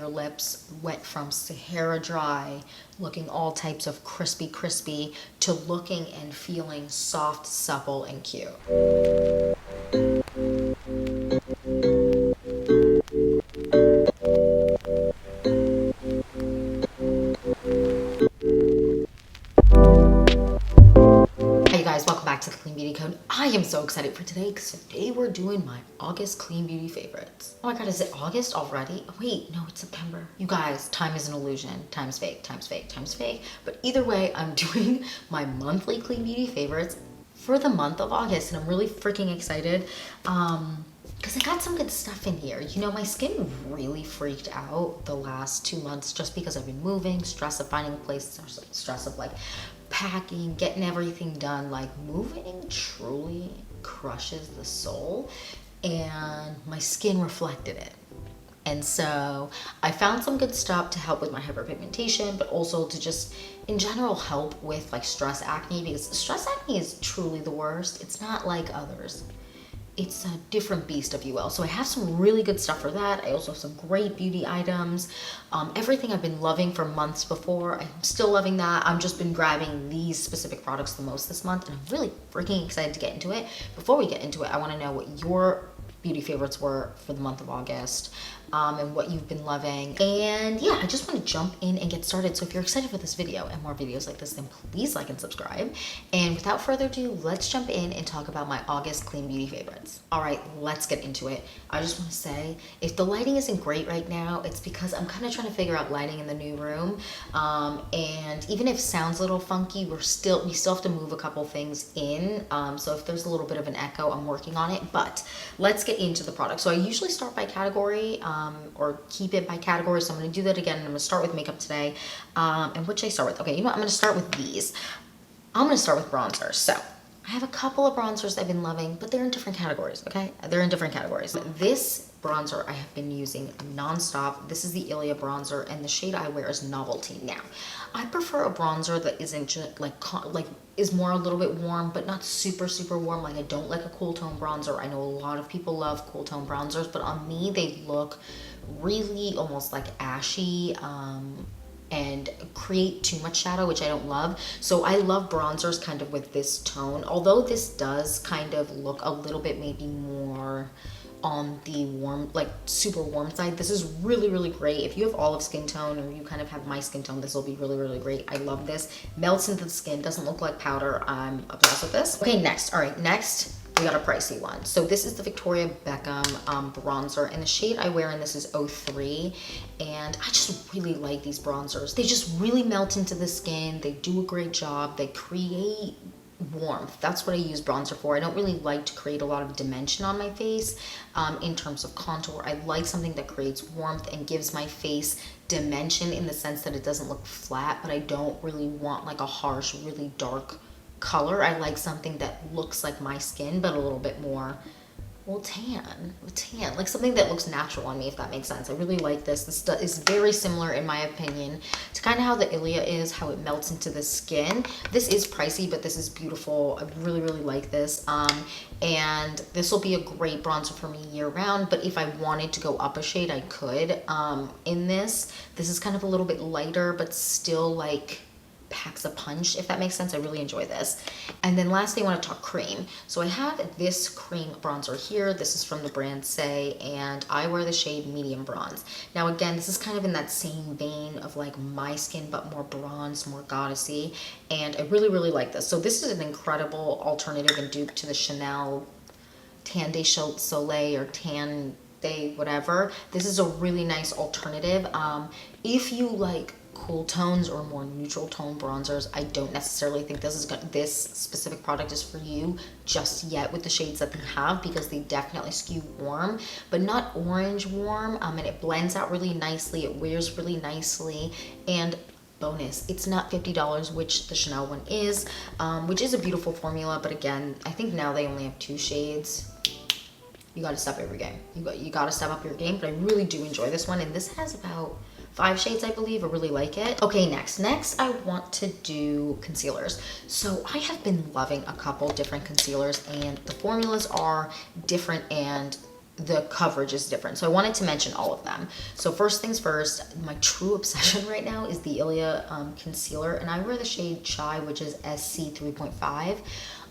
lips, went from Sahara dry, looking all types of crispy, to looking and feeling soft, supple, and cute. Hey guys, welcome back to the Clean Beauty Code. I am so excited for today because today we're doing my August Clean Beauty favorites. Oh my god, is it August already? Oh, wait, no, it's September. You guys, time is an illusion. Time's fake, time's fake, time's fake. But either way, I'm doing my monthly Clean Beauty favorites for the month of August, and I'm really freaking excited. Because I got some good stuff in here. You know, my skin really freaked out the last 2 months just because I've been moving, stress of finding a place, stress of like packing, getting everything done. Like moving truly crushes the soul, and my skin reflected it. And so I found some good stuff to help with my hyperpigmentation, but also to just in general help with like stress acne, because stress acne is truly the worst. It's not like others. It's a different beast, if you will. So I have some really good stuff for that. I also have some great beauty items. Everything I've been loving for months before, I'm still loving that. I've just been grabbing these specific products the most this month, and I'm really freaking excited to get into it. Before we get into it, I want to know what your beauty favorites were for the month of August, and what you've been loving. And yeah, I just want to jump in and get started. So if you're excited for this video and more videos like this, then please like and subscribe. And without further ado, let's jump in and talk about my August Clean Beauty favorites. All right, let's get into it. I just want to say, if the lighting isn't great right now, it's because I'm kind of trying to figure out lighting in the new room. And even if it sounds a little funky, we still have to move a couple things in. So if there's a little bit of an echo, I'm working on it. But let's get into the product. So I usually start by category, or keep it by category. So I'm going to do that again. And I'm going to start with makeup today. And what should I start with? Okay, you know what? I'm going to start with these. I'm going to start with bronzers. So I have a couple of bronzers I've been loving, but they're in different categories, okay? They're in different categories. This bronzer I have been using nonstop. This is the Ilia bronzer, and the shade I wear is Novelty. Now, I prefer a bronzer that isn't just like is more a little bit warm, but not super warm. Like, I don't like a cool tone bronzer. I know a lot of people love cool tone bronzers, but on me they look really almost like ashy, and create too much shadow, which I don't love. So I love bronzers kind of with this tone, although this does kind of look a little bit maybe more on the warm, like super warm side. This is really great if you have olive skin tone, or you kind of have my skin tone. This will be really great. I love this. Melts into the skin, doesn't look like powder. I'm obsessed with this. Okay, next. All right, next we got a pricey one. So this is the Victoria Beckham bronzer, and the shade I wear in this is 03. And I just really like these bronzers. They just really melt into the skin. They do a great job. They create warmth. That's what I use bronzer for. I don't really like to create a lot of dimension on my face in terms of contour. I like something that creates warmth and gives my face dimension in the sense that it doesn't look flat, but I don't really want like a harsh, really dark color. I like something that looks like my skin, but a little bit more, well, tan, like something that looks natural on me, if that makes sense. I really like this. This is very similar, in my opinion, to kind of how the Ilia is, how it melts into the skin. This is pricey, but this is beautiful. I really like this. And this will be a great bronzer for me year round, but if I wanted to go up a shade, I could. In this is kind of a little bit lighter, but still like packs a punch, if that makes sense. I really enjoy this. And then lastly, I want to talk cream. So I have this cream bronzer here. This is from the brand Saie, and I wear the shade medium bronze. Now again, this is kind of in that same vein of like my skin, but more bronze, more goddessy, and I really like this. So this is an incredible alternative and dupe to the Chanel Tan de Soleil or Tan de whatever. This is a really nice alternative. If you like cool tones or more neutral tone bronzers, I don't necessarily think this specific product is for you just yet with the shades that they have, because they definitely skew warm, but not orange warm, and it blends out really nicely. It wears really nicely, and bonus, it's not $50, which the Chanel one is, which is a beautiful formula, but again, I think now they only have 2 shades. You got to step up your game. You got to step up your game, but I really do enjoy this one, and this has about 5 shades, I believe. I really like it. Okay, next I want to do concealers. So I have been loving a couple different concealers, and the formulas are different and the coverage is different. So I wanted to mention all of them. So first things first, my true obsession right now is the Ilia concealer, and I wear the shade Chai, which is SC 3.5.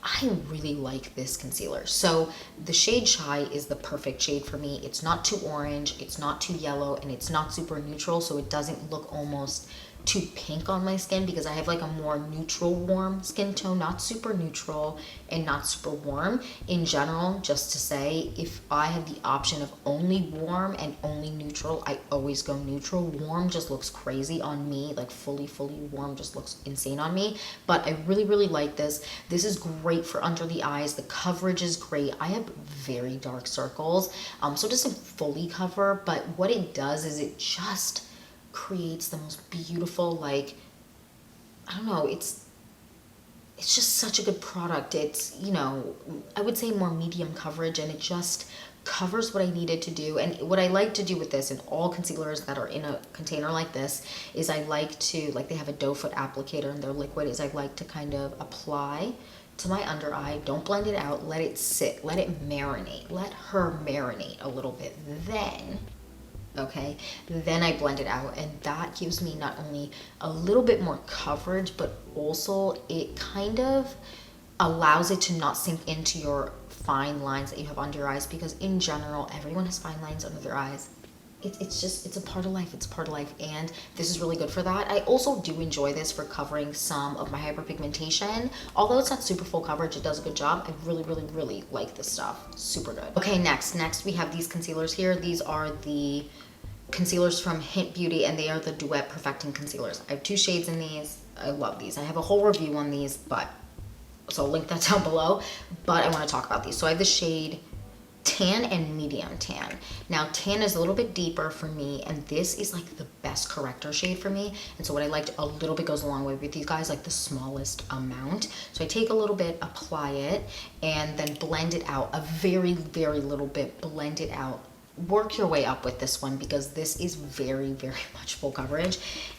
I really like this concealer. So the shade Chai is the perfect shade for me. It's not too orange, it's not too yellow, and it's not super neutral, so it doesn't look almost too pink on my skin, because I have like a more neutral warm skin tone, not super neutral and not super warm. In general, just to say, if I have the option of only warm and only neutral, I always go neutral. Warm just looks crazy on me, like fully warm just looks insane on me. But I really like this. This is great for under the eyes. The coverage is great. I have very dark circles, so it doesn't fully cover, but what it does is it just creates the most beautiful, like, I don't know, it's just such a good product. It's, you know, I would say more medium coverage, and it just covers what I needed to do. And what I like to do with this, and all concealers that are in a container like this, is I like to, like, they have a doe foot applicator in their liquid, is I like to kind of apply to my under eye, don't blend it out, let it sit, let it marinate, let her marinate a little bit, then I blend it out, and that gives me not only a little bit more coverage, but also it kind of allows it to not sink into your fine lines that you have under your eyes, because in general, everyone has fine lines under their eyes. It's a part of life. It's a part of life, and this is really good for that. I also do enjoy this for covering some of my hyperpigmentation. Although it's not super full coverage, it does a good job. I really like this stuff. Super good. Okay, next we have these concealers here. These are the concealers from Hint Beauty, and they are the Duet Perfecting Concealers. I have 2 shades in these. I love these. I have a whole review on these, so I'll link that down below, but I want to talk about these. So I have the shade Tan and Medium Tan. Now, Tan is a little bit deeper for me, and this is like the best corrector shade for me. And so what I liked, a little bit goes a long way with these guys, like the smallest amount. So I take a little bit, apply it, and then blend it out, a very little bit, blend it out. Work your way up with this one, because this is very much full coverage,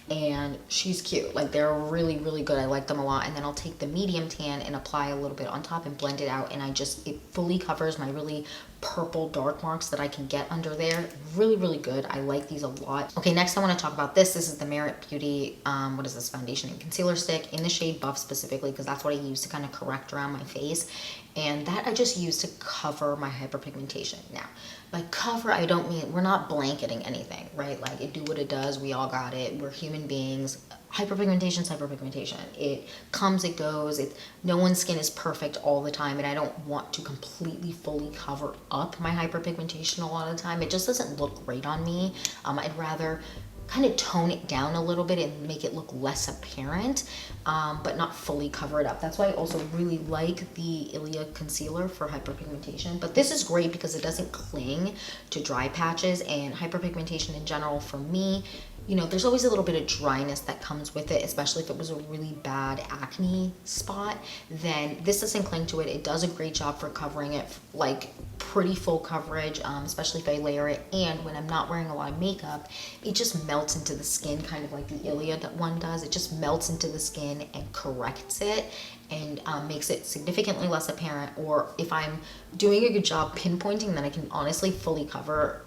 and she's cute. Like, they're really good. I like them a lot. And then I'll take the Medium Tan and apply a little bit on top and blend it out, and it fully covers my really purple dark marks that I can get under there. Really good. I like these a lot. Okay, next I want to talk about this. This is the Merit Beauty, what is this, foundation and concealer stick in the shade Buff specifically, because that's what I use to kind of correct around my face, and that I just use to cover my hyperpigmentation. Now, by cover, I don't mean, we're not blanketing anything, right? Like, it do what it does. We all got it. We're human beings. Hyperpigmentation is hyperpigmentation. It comes, it goes. No one's skin is perfect all the time, and I don't want to completely fully cover up my hyperpigmentation a lot of the time. It just doesn't look great on me. I'd rather kind of tone it down a little bit and make it look less apparent, but not fully cover it up. That's why I also really like the Ilia concealer for hyperpigmentation. But this is great because it doesn't cling to dry patches, and hyperpigmentation in general for me, you know, there's always a little bit of dryness that comes with it, especially if it was a really bad acne spot. Then this doesn't cling to it. It does a great job for covering it, like pretty full coverage, especially if I layer it. And when I'm not wearing a lot of makeup, it just melts into the skin, kind of like the Ilia one does. It just melts into the skin and corrects it, and makes it significantly less apparent. Or if I'm doing a good job pinpointing, then I can honestly fully cover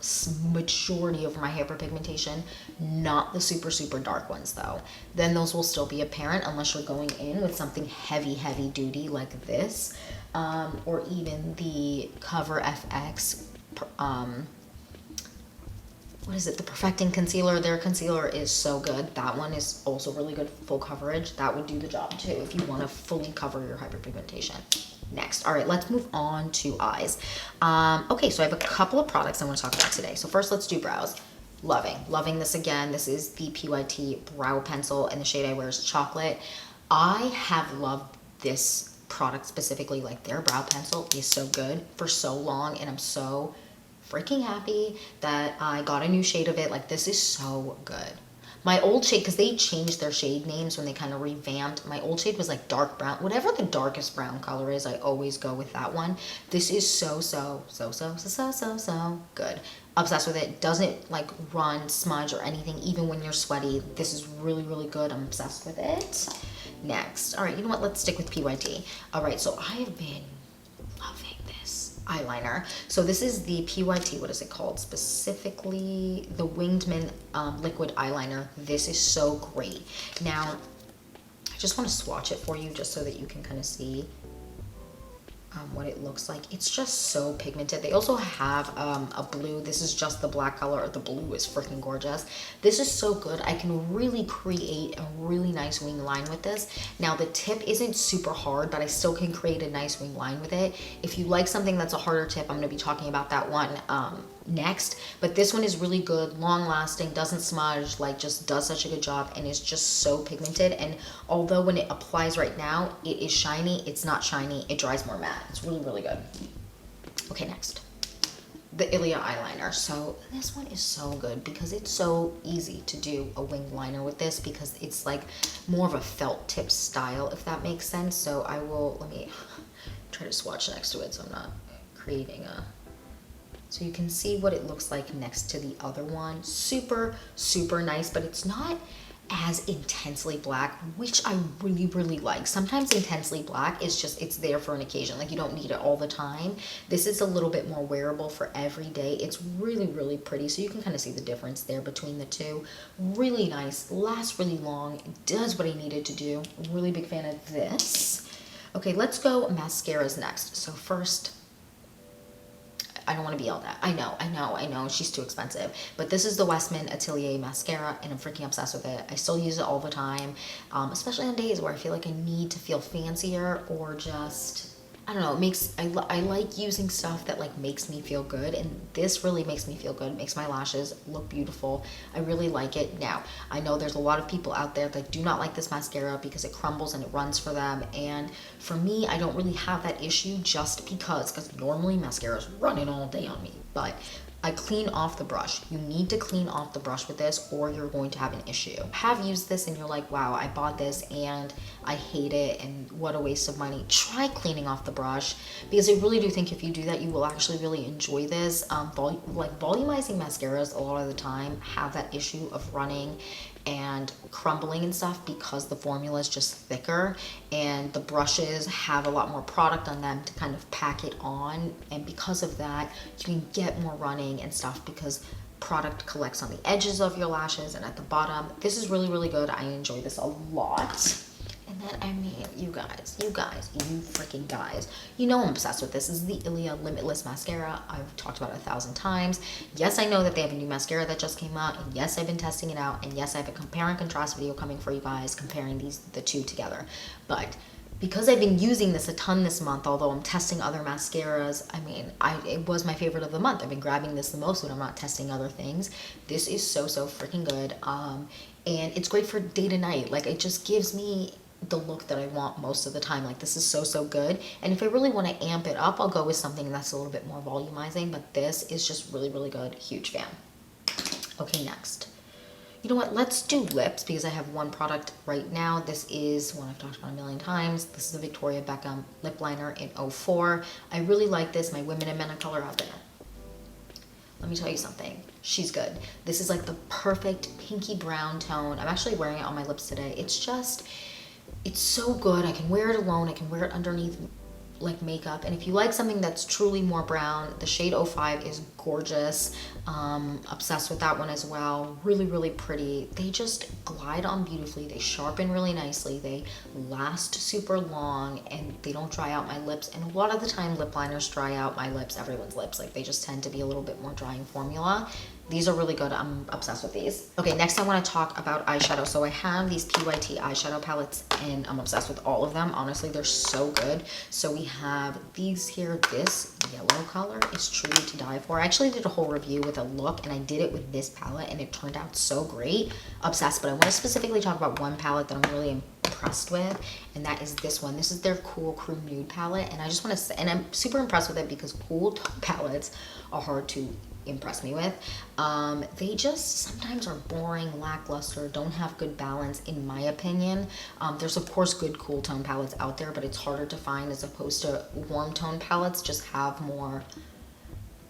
majority of my hyperpigmentation, not the super dark ones though. Then those will still be apparent unless you're going in with something heavy duty like this, or even the Cover FX, what is it, the Perfecting Concealer. Their concealer is so good. That one is also really good full coverage. That would do the job too if you want to fully cover your hyperpigmentation. Next, all right, let's move on to eyes. Okay, so I have a couple of products I want to talk about today. So first, let's do brows. Loving this again. This is the PYT brow pencil, and the shade I wear is Chocolate. I have loved this product specifically, like their brow pencil is so good for so long, and I'm so freaking happy that I got a new shade of it. Like, this is so good. My old shade, because they changed their shade names when they kind of revamped, my old shade was like dark brown. Whatever the darkest brown color is, I always go with that one. This is so good. Obsessed with it. Doesn't like run, smudge, or anything, even when you're sweaty. This is really good. I'm obsessed with it. Next, all right, you know what, let's stick with PYT. All right, so I have been loving this eyeliner. So this is the PYT, what is it called? Specifically, the Wingedman liquid eyeliner. This is so great. Now, I just want to swatch it for you just so that you can kind of see what it looks like. It's just so pigmented. They also have a blue. This is just the black color. The blue is freaking gorgeous. This is so good. I can really create a really nice wing line with this. Now the tip isn't super hard, but I still can create a nice wing line with it. If you like something that's a harder tip, I'm going to be talking about that one next, but this one is really good, long lasting, doesn't smudge, like just does such a good job, and is just so pigmented. And although when it applies right now it is shiny, it's not shiny, it dries more matte. It's really, really good. Okay, next, the Ilia eyeliner. So this one is so good because it's so easy to do a wing liner with this, because it's like more of a felt tip style, if that makes sense. So I will, let me try to swatch next to it so I'm not creating a, so you can see what it looks like next to the other one. Super, super nice, but it's not as intensely black, which I really, really like. Sometimes intensely black is just, it's there for an occasion. Like you don't need it all the time. This is a little bit more wearable for every day. It's really, really pretty. So you can kind of see the difference there between the two. Really nice, lasts really long, it does what I needed to do. Really big fan of this. Okay, let's go mascaras next. So first, I don't want to be yelled at. I know, she's too expensive. But this is the Westman Atelier mascara, and I'm freaking obsessed with it. I still use it all the time, especially on days where I feel like I need to feel fancier, or just, I don't know, it makes, I like using stuff that like makes me feel good, and this really makes me feel good. It makes my lashes look beautiful. I really like it. Now, I know there's a lot of people out there that do not like this mascara because it crumbles and it runs for them, and for me, I don't really have that issue just because normally mascara's running all day on me, but I clean off the brush. You need to clean off the brush with this or you're going to have an issue. Have used this and you're like, wow, I bought this and I hate it and what a waste of money. Try cleaning off the brush, because I really do think if you do that, you will actually really enjoy this. Like volumizing mascaras a lot of the time have that issue of running and crumbling and stuff because the formula is just thicker and the brushes have a lot more product on them to kind of pack it on, and because of that you can get more running and stuff because product collects on the edges of your lashes and at the bottom. This is really, really good. I enjoy this a lot. And then, I mean, you freaking guys, you know I'm obsessed with this. This is the Ilia Limitless Mascara. I've talked about it 1,000 times. Yes, I know that they have a new mascara that just came out, and yes, I've been testing it out, and yes, I have a compare and contrast video coming for you guys comparing the two together. But because I've been using this a ton this month, although I'm testing other mascaras, I mean, it was my favorite of the month. I've been grabbing this the most when I'm not testing other things. This is so, so freaking good. And it's great for day to night. Like, it just gives me the look that I want most of the time. Like, this is so, so good. And if I really want to amp it up, I'll go with something that's a little bit more volumizing, but this is just really, really good. Huge fan. Okay, next. You know what, let's do lips, because I have one product right now. This is one I've talked about a million times. This is the Victoria Beckham lip liner in 04. I really like this. My women and men of color out there, let me tell you something. She's good. This is like the perfect pinky brown tone. I'm actually wearing it on my lips today. It's just, it's so good. I can wear it alone. I can wear it underneath like makeup. And if you like something that's truly more brown, the shade 05 is gorgeous. Obsessed with that one as well. Really, really pretty. They just glide on beautifully. They sharpen really nicely. They last super long, and they don't dry out my lips. And a lot of the time lip liners dry out my lips, everyone's lips. Like, they just tend to be a little bit more drying formula. These are really good. I'm obsessed with these. Okay, next I want to talk about eyeshadow. So I have these PYT eyeshadow palettes, and I'm obsessed with all of them. Honestly, they're so good. So we have these here. This yellow color is truly to die for. I actually did a whole review with a look, and I did it with this palette, and it turned out so great. Obsessed. But I want to specifically talk about one palette that I'm really impressed with, and that is this one. This is their Cool Crew Nude palette, and I just want to say, and I'm super impressed with it because cool tone palettes are hard to impress me with. They just sometimes are boring, lackluster, don't have good balance in my opinion. There's of course good cool tone palettes out there, but it's harder to find, as opposed to warm tone palettes just have more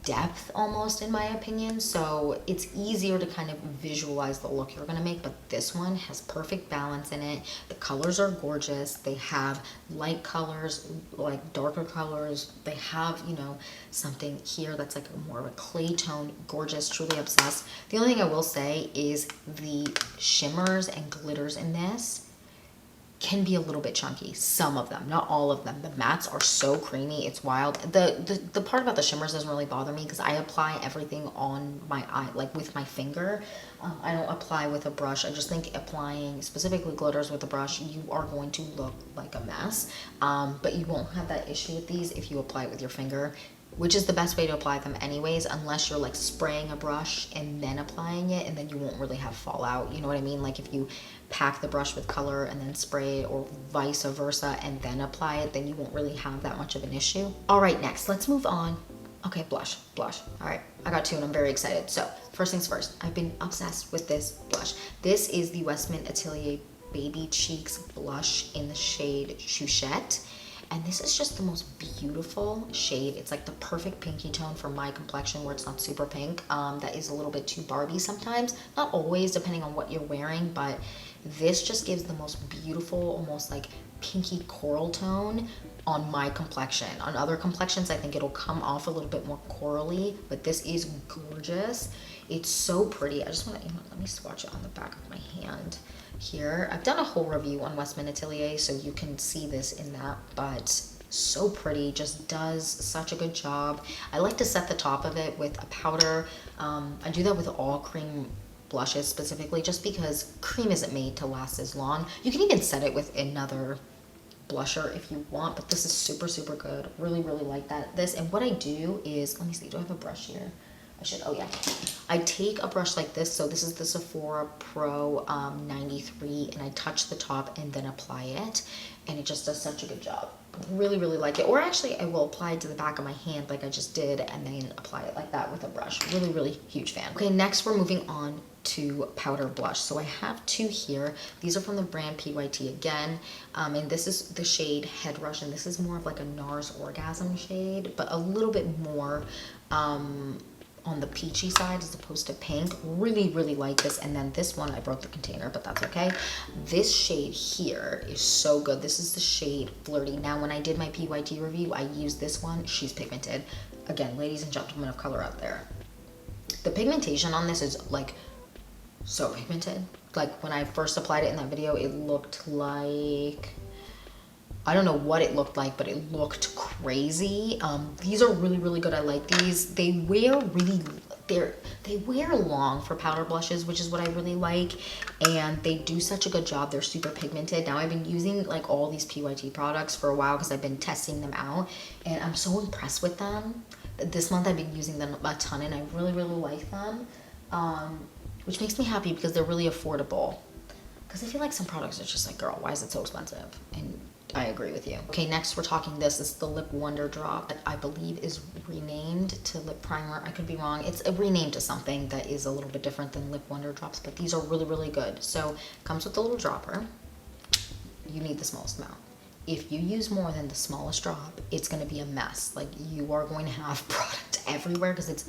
depth almost, in my opinion, so it's easier to kind of visualize the look you're gonna make. But this one has perfect balance in it. The colors are gorgeous. They have light colors, like darker colors. They have, you know, something here that's like more of a clay tone. Gorgeous, truly obsessed. The only thing I will say is the shimmers and glitters in this can be a little bit chunky. Some of them, not all of them. The mattes are so creamy, it's wild. The part about the shimmers doesn't really bother me because I apply everything on my eye, like with my finger. I don't apply with a brush. I just think applying specifically glitters with a brush, you are going to look like a mess. But you won't have that issue with these if you apply it with your finger, which is the best way to apply them anyways, unless you're like spraying a brush and then applying it, and then you won't really have fallout. You know what I mean? Like if you pack the brush with color and then spray it, or vice versa, and then apply it, then you won't really have that much of an issue. All right, next, let's move on. Okay, blush. All right, I got two and I'm very excited. So first things first, I've been obsessed with this blush. This is the Westman Atelier Baby Cheeks blush in the shade Chouchette. And this is just the most beautiful shade. It's like the perfect pinky tone for my complexion, where it's not super pink. That is a little bit too Barbie sometimes. Not always, depending on what you're wearing, but this just gives the most beautiful, almost like pinky coral tone on my complexion. On other complexions, I think it'll come off a little bit more corally, but this is gorgeous. It's so pretty. I just want to, let me swatch it on the back of my hand here. I've done a whole review on Westman Atelier, so you can see this in that, but so pretty, just does such a good job. I like to set the top of it with a powder. I do that with all cream blushes specifically, just because cream isn't made to last as long. You can even set it with another blusher if you want, but this is super, super good. Really, really like this. And what I do is, let me see, do I have a brush here? I should, oh yeah. I take a brush like this. So this is the Sephora Pro 93, and I touch the top and then apply it, and it just does such a good job. Really, really like it. Or actually, I will apply it to the back of my hand like I just did, and then apply it like that with a brush. Really, really huge fan. Okay, next we're moving on to powder blush. So I have two here. These are from the brand PYT again, and this is the shade Head Rush, and this is more of like a NARS Orgasm shade, but a little bit more on the peachy side as opposed to pink. Really, really like this. And then this one, I broke the container, but that's okay. This shade here is so good. This is the shade Flirty. Now, when I did my PYT review, I used this one. She's pigmented. Again, ladies and gentlemen of color out there, the pigmentation on this is like so pigmented. Like when I first applied it in that video, it looked like, I don't know what it looked like, but it looked crazy. These are really, really good. I like these. They wear really, they wear long for powder blushes, which is what I really like. And they do such a good job. They're super pigmented. Now I've been using like all these PYT products for a while because I've been testing them out, and I'm so impressed with them. This month I've been using them a ton, and I really, really like them. Which makes me happy because they're really affordable. Because I feel like some products are just like, girl, why is it so expensive? And I agree with you. Okay, next we're talking this. It's the Lip Wonder Drop that I believe is renamed to Lip Primer. I could be wrong. It's renamed to something that is a little bit different than Lip Wonder Drops, but these are really, really good. So it comes with a little dropper. You need the smallest amount. If you use more than the smallest drop, it's going to be a mess. Like, you are going to have product everywhere because it's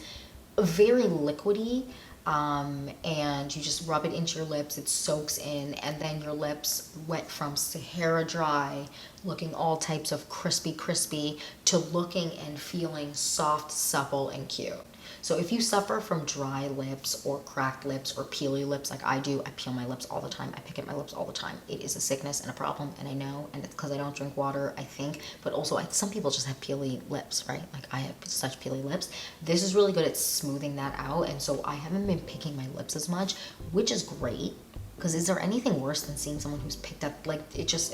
very liquidy. And you just rub it into your lips, it soaks in, and then your lips went from Sahara dry, looking all types of crispy, to looking and feeling soft, supple, and cute. So if you suffer from dry lips or cracked lips or peely lips like I do, I peel my lips all the time, I pick at my lips all the time. It is a sickness and a problem, and I know, and it's because I don't drink water, I think, but also some people just have peely lips, right? Like I have such peely lips. This is really good at smoothing that out, and so I haven't been picking my lips as much, which is great. Because is there anything worse than seeing someone who's picked up, like, it just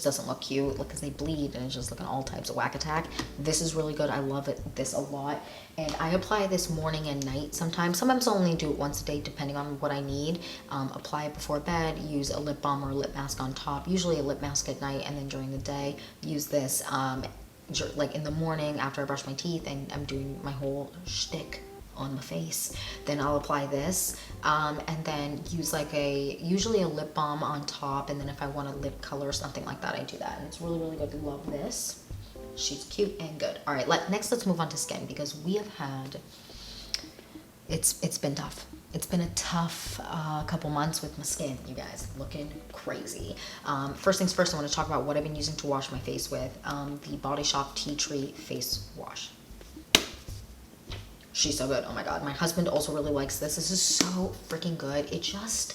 doesn't look cute, because they bleed and it's just looking all types of whack attack. This is really good. I love this a lot. And I apply this morning and night sometimes. Sometimes I'll only do it once a day depending on what I need. Apply it before bed, use a lip balm or a lip mask on top, usually a lip mask at night, and then during the day, use this like in the morning after I brush my teeth and I'm doing my whole shtick on the face. Then I'll apply this and then use like usually a lip balm on top, and then if I want a lip color or something like that, I do that, and it's really, really good. Love this. She's cute and good. All right, next let's move on to skin, because we have had, it's been tough. It's been a tough couple months with my skin, you guys. Looking crazy. First things first, I want to talk about what I've been using to wash my face with. The Body Shop Tea Tree Face Wash. She's so good. Oh my god. My husband also really likes this. This is so freaking good. It just,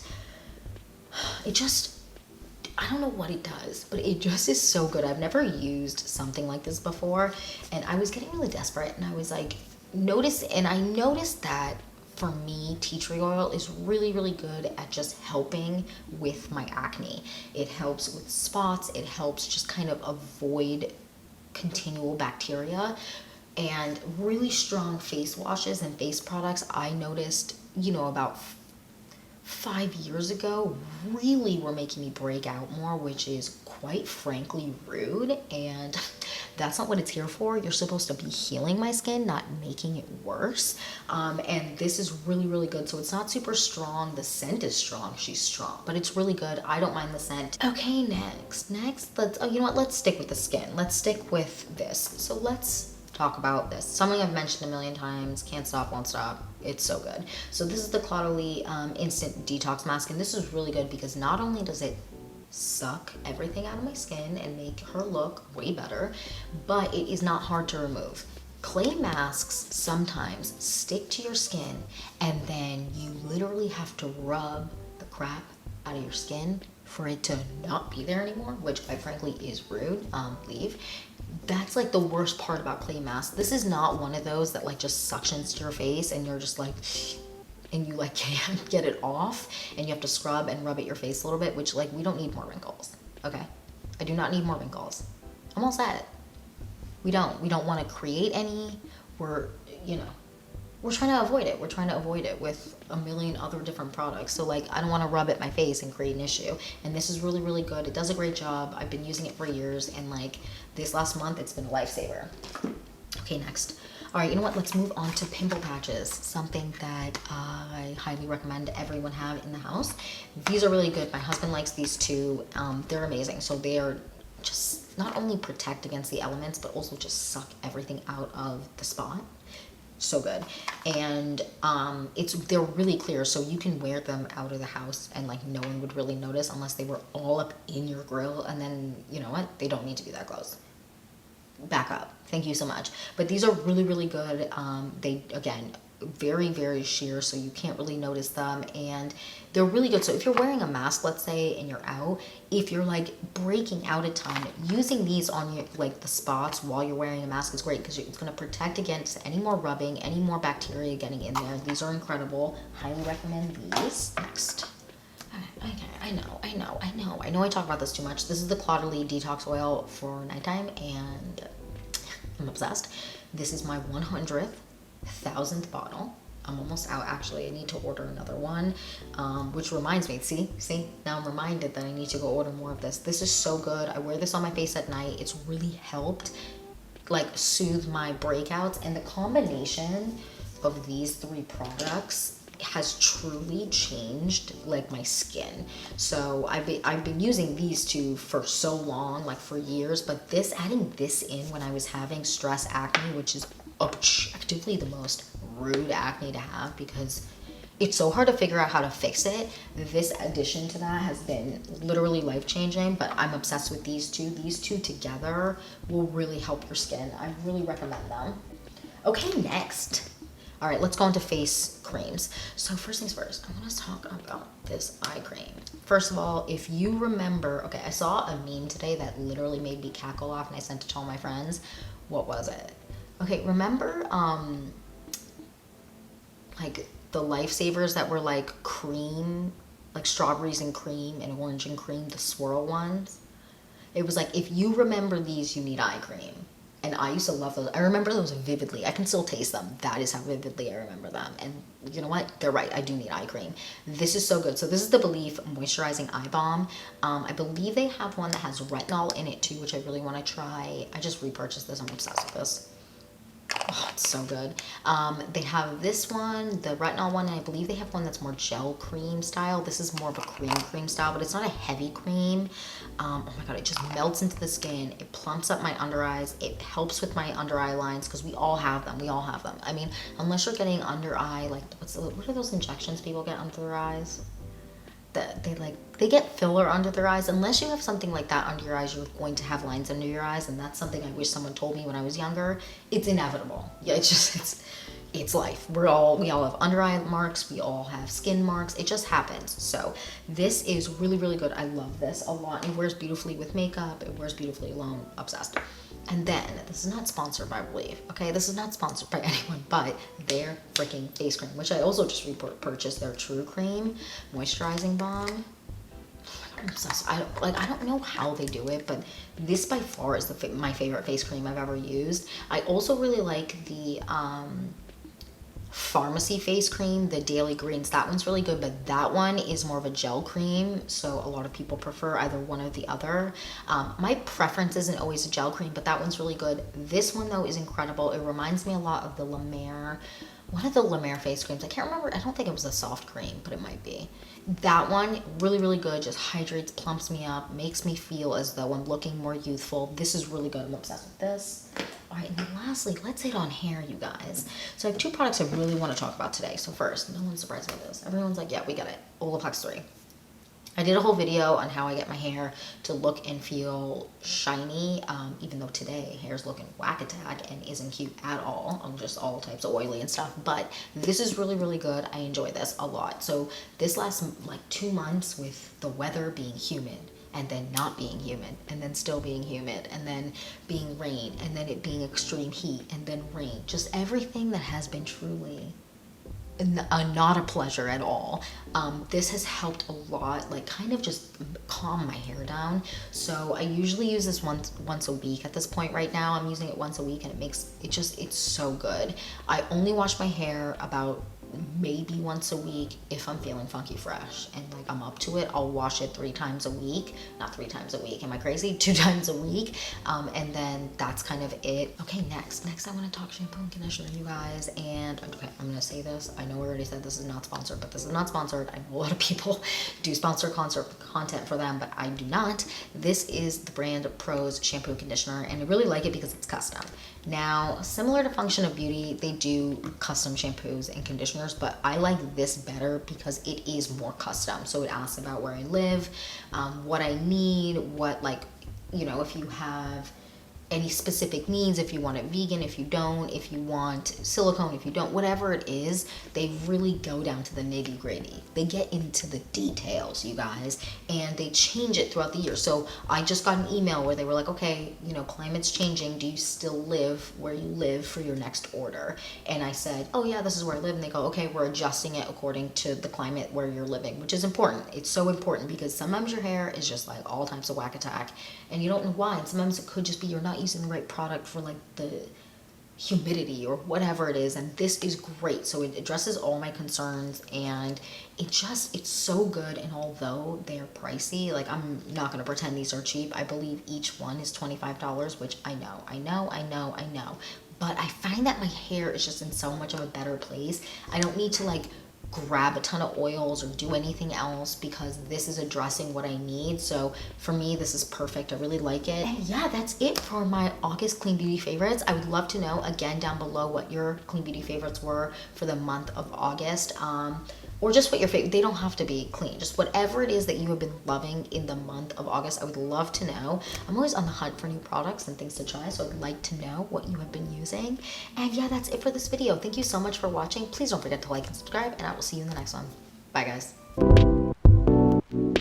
I don't know what it does, but it just is so good. I've never used something like this before, and I was getting really desperate, and I was like, I noticed that for me, tea tree oil is really, really good at just helping with my acne. It helps with spots. It helps just kind of avoid continual bacteria. And really strong face washes and face products, I noticed, you know, about 5 years ago, really were making me break out more, which is quite frankly rude, and that's not what it's here for. You're supposed to be healing my skin, not making it worse. And this is really, really good. So it's not super strong. The scent is strong. She's strong, but it's really good. I don't mind the scent. Okay, next, let's, oh, you know what? Let's stick with the skin. Let's stick with this. So let's talk about this. Something I've mentioned a million times. Can't stop, won't stop. It's so good. So this is the Caudalie Instant Detox Mask, and this is really good because not only does it suck everything out of my skin and make her look way better, but it is not hard to remove. Clay masks sometimes stick to your skin, and then you literally have to rub the crap out of your skin for it to not be there anymore, which quite frankly is rude. Leave. That's like the worst part about clay masks. This is not one of those that like just suctions to your face and you're just like, and you like can't get it off and you have to scrub and rub at your face a little bit, which like we don't need more wrinkles. Okay, I do not need more wrinkles. I'm all set. We don't want to create any. We're trying to avoid it. We're trying to avoid it with a million other different products. So like, I don't want to rub at my face and create an issue. And this is really, really good. It does a great job. I've been using it for years, and like this last month, it's been a lifesaver. Okay, next. All right, you know what? Let's move on to pimple patches. Something that I highly recommend everyone have in the house. These are really good. My husband likes these too. They're amazing. So they are just not only protect against the elements, but also just suck everything out of the spot. So good. And they're really clear, so you can wear them out of the house and like no one would really notice unless they were all up in your grill, and then you know what, they don't need to be that close. Back up. Thank you so much. But these are really, really good. They, again, very, very sheer, so you can't really notice them, and they're really good. So if you're wearing a mask, let's say, and you're out, if you're like breaking out a ton, using these on your like the spots while you're wearing a mask is great because it's going to protect against any more rubbing, any more bacteria getting in there. These are incredible. Highly recommend these. Next. Okay, I know I talk about this too much. This is the Caudalie Detox Oil for nighttime, and I'm obsessed. This is my 100,000th bottle. I'm almost out, actually. I need to order another one, which reminds me, see, now I'm reminded that I need to go order more of this. This is so good. I wear this on my face at night. It's really helped like soothe my breakouts, and the combination of these three products has truly changed like my skin. So I've been using these two for so long, like for years, but adding this in when I was having stress acne, which is objectively the most rude acne to have because it's so hard to figure out how to fix it. This addition to that has been literally life-changing, but I'm obsessed with these two. These two together will really help your skin. I really recommend them. Okay, next. All right, let's go into face creams. So first things first, I want to talk about this eye cream. First of all, if you remember, okay, I saw a meme today that literally made me cackle off, and I sent it to all my friends. What was it? Okay, remember like the lifesavers that were like cream, like strawberries and cream and orange and cream, the swirl ones? It was like, if you remember these, you need eye cream. And I used to love those. I remember those vividly. I can still taste them. That is how vividly I remember them. And you know what? They're right. I do need eye cream. This is so good. So this is the Belief Moisturizing Eye Balm. I believe they have one that has retinol in it too, which I really want to try. I just repurchased this. I'm obsessed with this. Oh, it's so good. They have this one, the retinol one, and I believe they have one that's more gel cream style. This is more of a cream style, but it's not a heavy cream. Oh my god, it just melts into the skin. It plumps up my under eyes. It helps with my under eye lines because we all have them. We all have them. I mean, unless you're getting under eye, like what are those injections people get under their eyes? That they get filler under their eyes. Unless you have something like that under your eyes, you're going to have lines under your eyes, and that's something I wish someone told me when I was younger. It's inevitable. Yeah, it's life. We all have under eye marks, we all have skin marks. It just happens. So this is really, really good. I love this a lot. It wears beautifully with makeup. It wears beautifully alone. Obsessed. And then, this is not sponsored, I believe. Okay, this is not sponsored by anyone, but their freaking face cream, which I also just purchased, their True Cream Moisturizing Balm. I'm obsessed. I don't know how they do it, but this by far is my favorite face cream I've ever used. I also really like the Pharmacy face cream, the Daily Greens. That one's really good, but that one is more of a gel cream, so a lot of people prefer either one or the other. My preference isn't always a gel cream, but that one's really good. This one though is incredible. It reminds me a lot of the La Mer, one of the La Mer face creams. I can't remember. I don't think it was a soft cream, but it might be. That one, really, really good. Just hydrates, plumps me up, makes me feel as though I'm looking more youthful. This is really good. I'm obsessed with this. All right, and then lastly, let's hit on hair, you guys. So I have two products I really want to talk about today. So first, no one's surprised by this. Everyone's like, yeah, we get it. Olaplex 3. I did a whole video on how I get my hair to look and feel shiny, even though today hair's looking whack-a-tack and isn't cute at all. I'm just all types of oily and stuff, but this is really, really good. I enjoy this a lot. So this lasts like 2 months with the weather being humid, and then not being humid, and then still being humid, and then being rain, and then it being extreme heat, and then rain. Just everything that has been truly not a pleasure at all. This has helped a lot, like kind of just calm my hair down. So I usually use this once a week at this point right now. I'm using it once a week, and it's so good. I only wash my hair about maybe once a week if I'm feeling funky fresh and like I'm up to it. I'll wash it 3 times a week. Not 3 times a week, am I crazy? 2 times a week. And then that's kind of it. Okay, next I want to talk shampoo and conditioner, you guys. And okay, I'm gonna say this. I know I already said this is not sponsored, but this is not sponsored. I know a lot of people do sponsor content for them, but I do not. This is the brand Pros shampoo and conditioner, and I really like it because it's custom. Now, similar to Function of Beauty, they do custom shampoos and conditioners, but I like this better because it is more custom. So it asks about where I live, what I need, what, like, you know, if you have any specific needs, if you want it vegan, if you don't, if you want silicone, if you don't, whatever it is, they really go down to the nitty gritty. They get into the details, you guys, and they change it throughout the year. So I just got an email where they were like, okay, you know, climate's changing. Do you still live where you live for your next order? And I said, oh yeah, this is where I live. And they go, okay, we're adjusting it according to the climate where you're living, which is important. It's so important because sometimes your hair is just like all types of whack-a-tack and you don't know why. And sometimes it could just be you're not using the right product for like the humidity or whatever it is, and this is great. So it addresses all my concerns, and it's so good. And although they're pricey, like I'm not gonna pretend these are cheap. I believe each one is $25, which I know, but I find that my hair is just in so much of a better place. I don't need to like grab a ton of oils or do anything else because this is addressing what I need. So for me, this is perfect. I really like it. And yeah, that's it for my August Clean Beauty favorites. I would love to know again down below what your Clean Beauty favorites were for the month of August. Or just what your favorite, they don't have to be clean, just whatever it is that you have been loving in the month of August. I would love to know. I'm always on the hunt for new products and things to try, so I'd like to know what you have been using. And yeah, that's it for this video. Thank you so much for watching. Please don't forget to like and subscribe, and I will see you in the next one. Bye, guys.